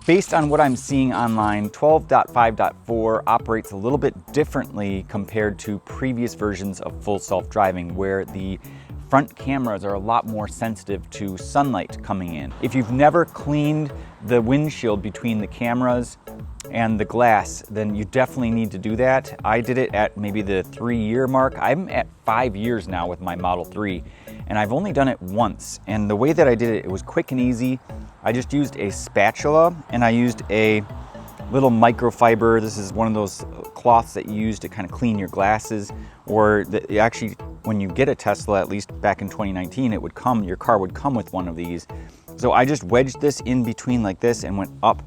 Based on what I'm seeing online, 12.5.4 operates a little bit differently compared to previous versions of full self-driving, where the front cameras are a lot more sensitive to sunlight coming in. If you've never cleaned the windshield between the cameras and the glass, then you definitely need to do that. I did it at maybe the 3-year mark. I'm at 5 years now with my Model 3, and I've only done it once. And the way that I did it, it was quick and easy. I just used a spatula and I used a little microfiber. This is one of those cloths that you use to kind of clean your glasses, or actually when you get a Tesla, at least back in 2019, it would come, your car would come with one of these. So I just wedged this in between like this and went up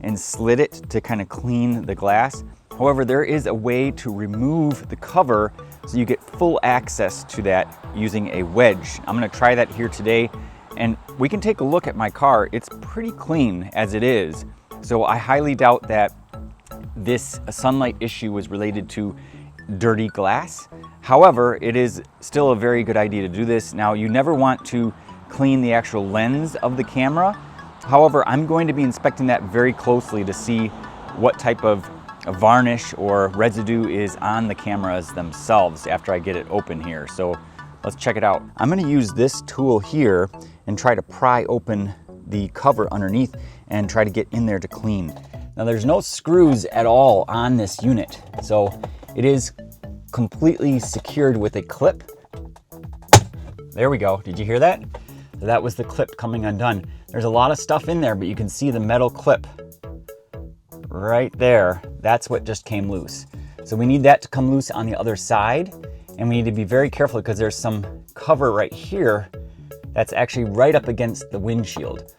and slid it to kind of clean the glass. However, there is a way to remove the cover so you get full access to that using a wedge. I'm gonna try that here today, and we can take a look at my car. It's pretty clean as it is. So I highly doubt that this sunlight issue was related to dirty glass. However, it is still a very good idea to do this. Now, you never want to clean the actual lens of the camera. However, I'm going to be inspecting that very closely to see what type of varnish or residue is on the cameras themselves after I get it open here. So let's check it out. I'm gonna use this tool here and try to pry open the cover underneath and try to get in there to clean. Now, there's no screws at all on this unit, so it is completely secured with a clip. There we go. Did you hear that? That was the clip coming undone. There's a lot of stuff in there, but you can see the metal clip right there. That's what just came loose. So we need that to come loose on the other side, and we need to be very careful because there's some cover right here that's actually right up against the windshield.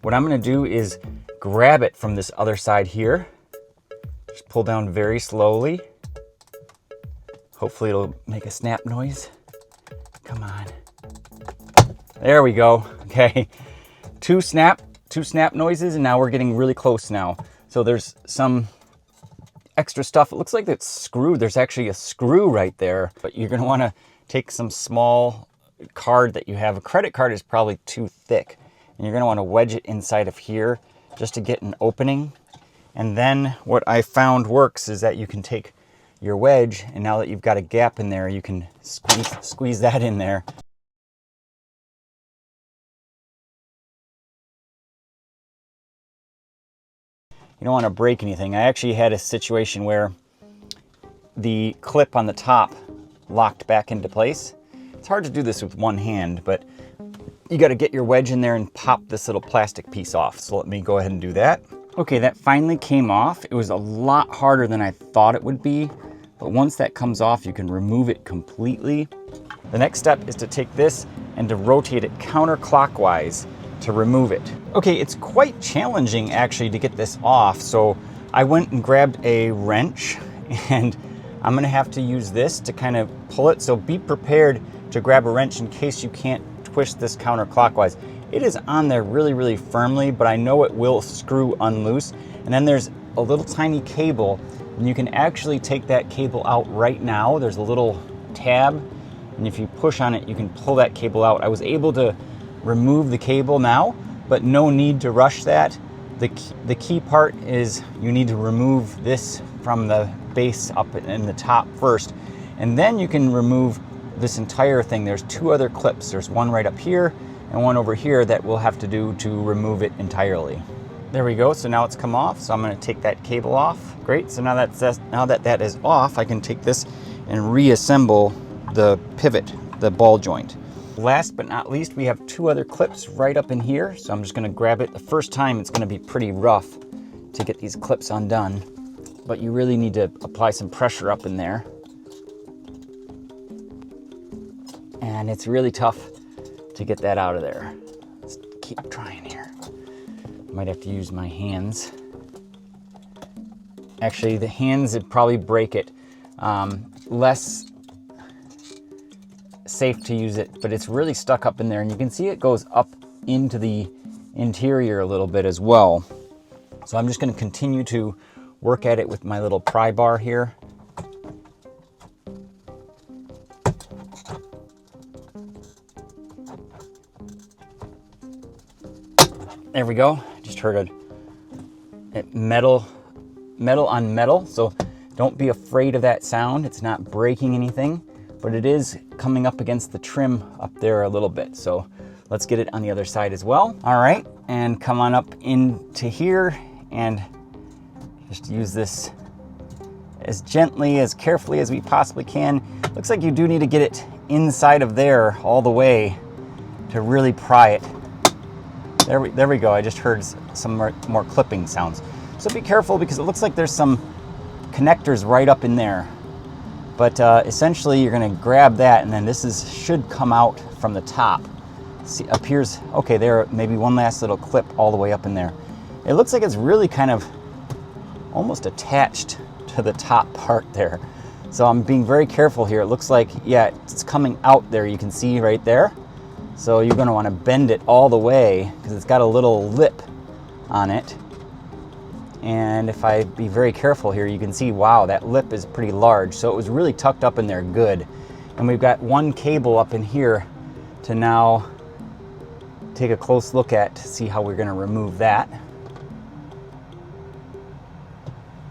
What I'm gonna do is grab it from this other side here. Just pull down very slowly. Hopefully it'll make a snap noise. Come on. There we go. Okay, two snap noises, and now we're getting really close now. So there's some extra stuff. It looks like it's screwed. There's actually a screw right there, but you're gonna wanna take some small card that you have. A credit card is probably too thick, and you're gonna wanna wedge it inside of here just to get an opening. And then what I found works is that you can take your wedge, and now that you've got a gap in there, you can squeeze that in there. You don't want to break anything. I actually had a situation where the clip on the top locked back into place. It's hard to do this with one hand, but you got to get your wedge in there and pop this little plastic piece off. So let me go ahead and do that. Okay, that finally came off. It was a lot harder than I thought it would be, but once that comes off, you can remove it completely. The next step is to take this and to rotate it counterclockwise to remove it. Okay, it's quite challenging actually to get this off, so I went and grabbed a wrench, and I'm gonna have to use this to kind of pull it, so be prepared to grab a wrench in case you can't twist this counterclockwise. It is on there really, really firmly, but I know it will screw unloose. And then there's a little tiny cable, and you can actually take that cable out right now. There's a little tab, and if you push on it, you can pull that cable out. I was able to remove the cable now, but no need to rush that. The key part is you need to remove this from the base up in the top first, and then you can remove this entire thing. There's two other clips. There's one right up here and one over here that we'll have to do to remove it entirely. There we go. So now it's come off. So I'm going to take that cable off. Great. So now that is off, I can take this and reassemble the pivot, the ball joint. Last but not least, we have two other clips right up in here. So I'm just gonna grab it. The first time it's gonna be pretty rough to get these clips undone, but you really need to apply some pressure up in there. And it's really tough to get that out of there. Let's keep trying here. Might have to use my hands. Actually, the hands would probably break it. Less safe to use it, but it's really stuck up in there, and you can see it goes up into the interior a little bit as well. So I'm just going to continue to work at it with my little pry bar here. There we go. Just heard a metal on metal, so don't be afraid of that sound. It's not breaking anything, but it is coming up against the trim up there a little bit. So let's get it on the other side as well. All right, and come on up into here and just use this as gently, as carefully as we possibly can. Looks like you do need to get it inside of there all the way to really pry it. There we go. I just heard some more clipping sounds. So be careful because it looks like there's some connectors right up in there. But essentially you're gonna grab that and then should come out from the top. See, appears, okay, there maybe one last little clip all the way up in there. It looks like it's really kind of almost attached to the top part there. So I'm being very careful here. It looks like, yeah, it's coming out there. You can see right there. So you're gonna wanna bend it all the way because it's got a little lip on it. And if I be very careful here, you can see, wow, that lip is pretty large. So it was really tucked up in there good. And we've got one cable up in here to now take a close look at to see how we're gonna remove that.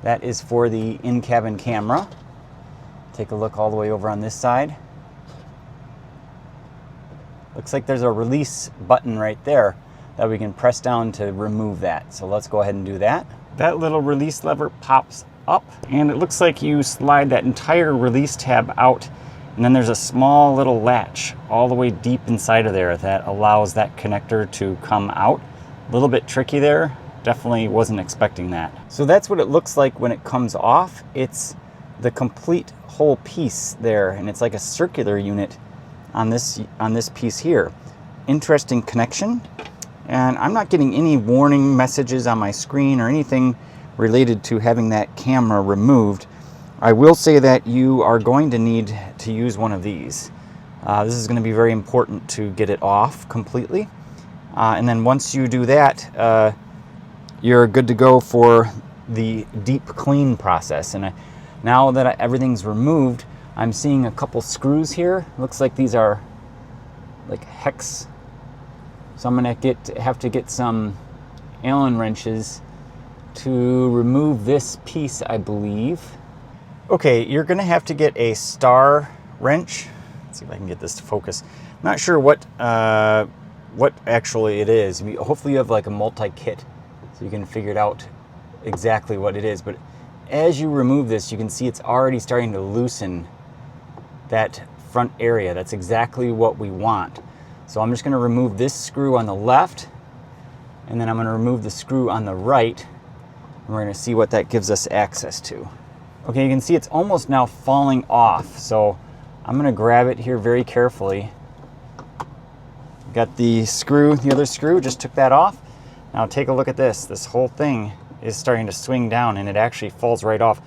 That is for the in-cabin camera. Take a look all the way over on this side. Looks like there's a release button right there that we can press down to remove that. So let's go ahead and do that. That little release lever pops up and it looks like you slide that entire release tab out, and then there's a small little latch all the way deep inside of there that allows that connector to come out. A little bit tricky there. Definitely wasn't expecting that. So that's what it looks like when it comes off. It's the complete whole piece there, and it's like a circular unit on this piece here. Interesting connection. And I'm not getting any warning messages on my screen or anything related to having that camera removed. I will say that you are going to need to use one of these. This is going to be very important to get it off completely. And then once you do that, you're good to go for the deep clean process. And now that everything's removed, I'm seeing a couple screws here. Looks like these are like hex. So I'm gonna have to get some Allen wrenches to remove this piece, I believe. Okay, you're gonna have to get a star wrench. Let's see if I can get this to focus. I'm not sure what actually it is. Hopefully you have like a multi-kit so you can figure it out exactly what it is. But as you remove this, you can see it's already starting to loosen that front area. That's exactly what we want. So I'm just going to remove this screw on the left, and then I'm going to remove the screw on the right, and we're going to see what that gives us access to. Okay, you can see it's almost now falling off, so I'm going to grab it here very carefully. Got the screw, the other screw, just took that off. Now take a look at this. This whole thing is starting to swing down, and it actually falls right off.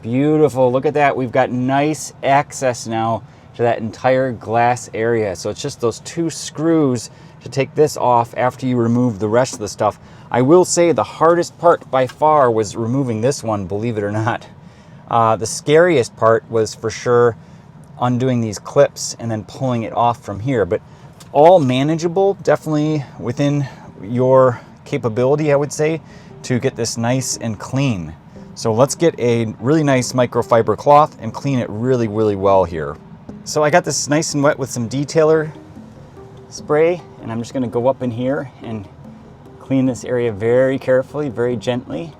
Beautiful, look at that. We've got nice access now to that entire glass area. So it's just those two screws to take this off after you remove the rest of the stuff. I will say the hardest part by far was removing this one, believe it or not. The scariest part was for sure undoing these clips and then pulling it off from here, but all manageable, definitely within your capability, I would say, to get this nice and clean. So let's get a really nice microfiber cloth and clean it really, really well here. So I got this nice and wet with some detailer spray, and I'm just going to go up in here and clean this area very carefully, very gently.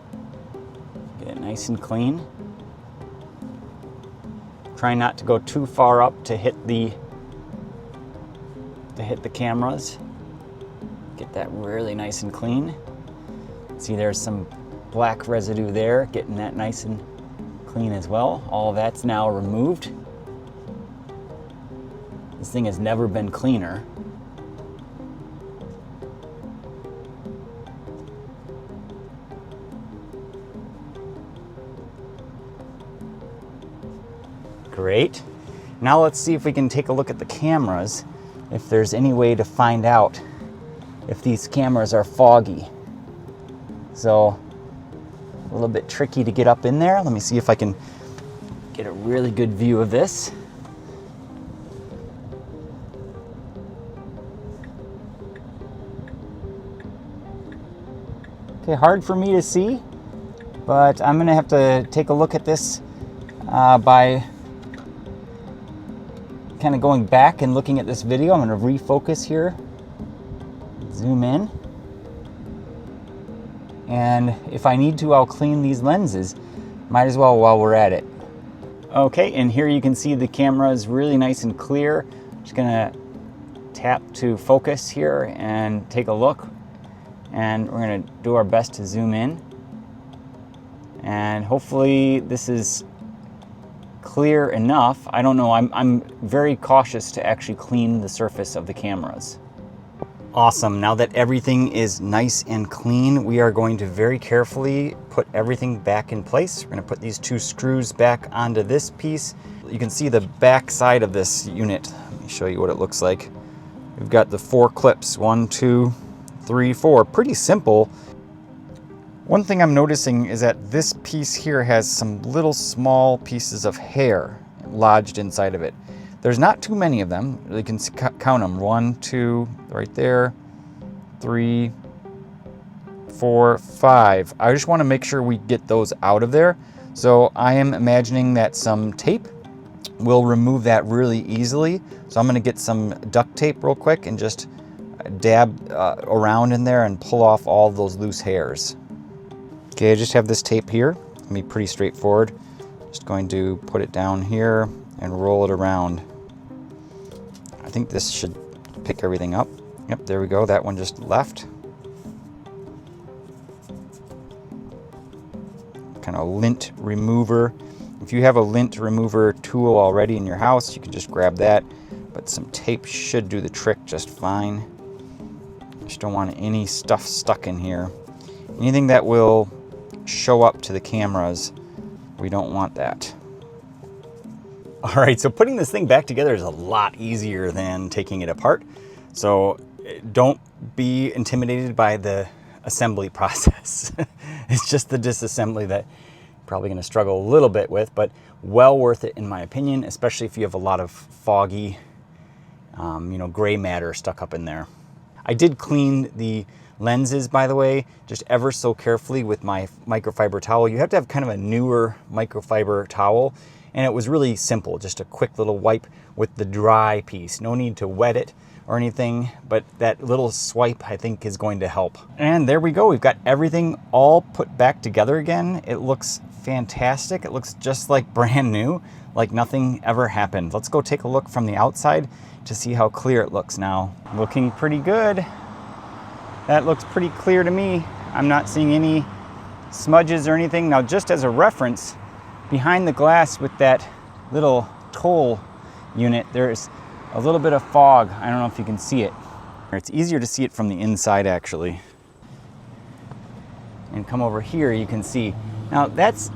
Get it nice and clean. Try not to go too far up to hit the cameras. Get that really nice and clean. See, there's some black residue there, getting that nice and clean as well. All of that's now removed. This thing has never been cleaner. Great. Now let's see if we can take a look at the cameras, if there's any way to find out if these cameras are foggy. So a little bit tricky to get up in there. Let me see if I can get a really good view of this. Okay, hard for me to see. but I'm gonna have to take a look at this by kind of going back and looking at this video. I'm gonna refocus here, zoom in, and if I need to, I'll clean these lenses. Might as well while we're at it. Okay, and here you can see the camera is really nice and clear. Just gonna tap to focus here and take a look, and we're gonna do our best to zoom in, and hopefully this is clear enough. I don't know, I'm very cautious to actually clean the surface of the cameras. Awesome, now that everything is nice and clean, we are going to very carefully put everything back in place. We're gonna put these 2 screws back onto this piece. You can see the back side of this unit. Let me show you what it looks like. We've got the 4 clips, 1, 2, 3, 4, pretty simple. One thing I'm noticing is that this piece here has some little small pieces of hair lodged inside of it. There's not too many of them. You can count them. 1, 2, right there, 3, 4, 5. I just want to make sure we get those out of there. So I am imagining that some tape will remove that really easily. So I'm going to get some duct tape real quick and just dab around in there and pull off all those loose hairs. Okay, I just have this tape here. It's going to be pretty straightforward. Just going to put it down here and roll it around. I think this should pick everything up. Yep, there we go. That one just left. Kind of lint remover. If you have a lint remover tool already in your house, you can just grab that. But some tape should do the trick just fine. Just don't want any stuff stuck in here. Anything that will show up to the cameras, we don't want that. All right, so putting this thing back together is a lot easier than taking it apart. So don't be intimidated by the assembly process. It's just the disassembly that you're probably gonna struggle a little bit with, but well worth it in my opinion, especially if you have a lot of foggy, gray matter stuck up in there. I did clean the lenses, by the way, just ever so carefully with my microfiber towel. You have to have kind of a newer microfiber towel. And it was really simple, just a quick little wipe with the dry piece. No need to wet it or anything, but that little swipe I think is going to help. And there we go, we've got everything all put back together again. It looks fantastic. It looks just like brand new, like nothing ever happened. Let's go take a look from the outside to see how clear it looks now. Looking pretty good. That looks pretty clear to me. I'm not seeing any smudges or anything. Now, just as a reference, behind the glass with that little toll unit, there's a little bit of fog. I don't know if you can see it. It's easier to see it from the inside actually. And come over here, you can see. Now that's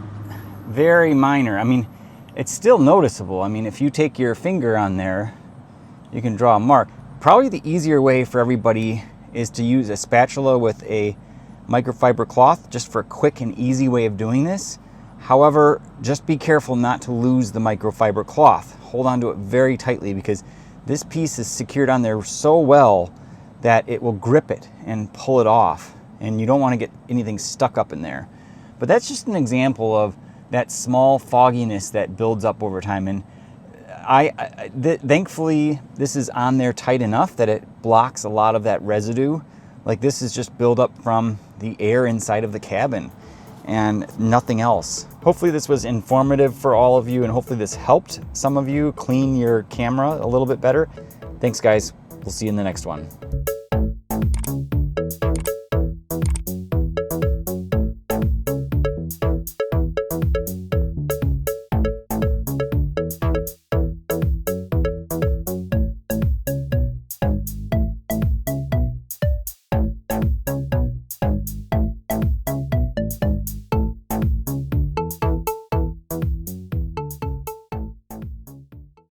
very minor. I mean, it's still noticeable. I mean, if you take your finger on there, you can draw a mark. Probably the easier way for everybody is to use a spatula with a microfiber cloth, just for a quick and easy way of doing this. However, just be careful not to lose the microfiber cloth. Hold on to it very tightly because this piece is secured on there so well that it will grip it and pull it off. And you don't want to get anything stuck up in there. But that's just an example of that small fogginess that builds up over time. And thankfully, this is on there tight enough that it blocks a lot of that residue. Like this is just buildup from the air inside of the cabin and nothing else. Hopefully this was informative for all of you, and hopefully this helped some of you clean your camera a little bit better. Thanks guys, we'll see you in the next one.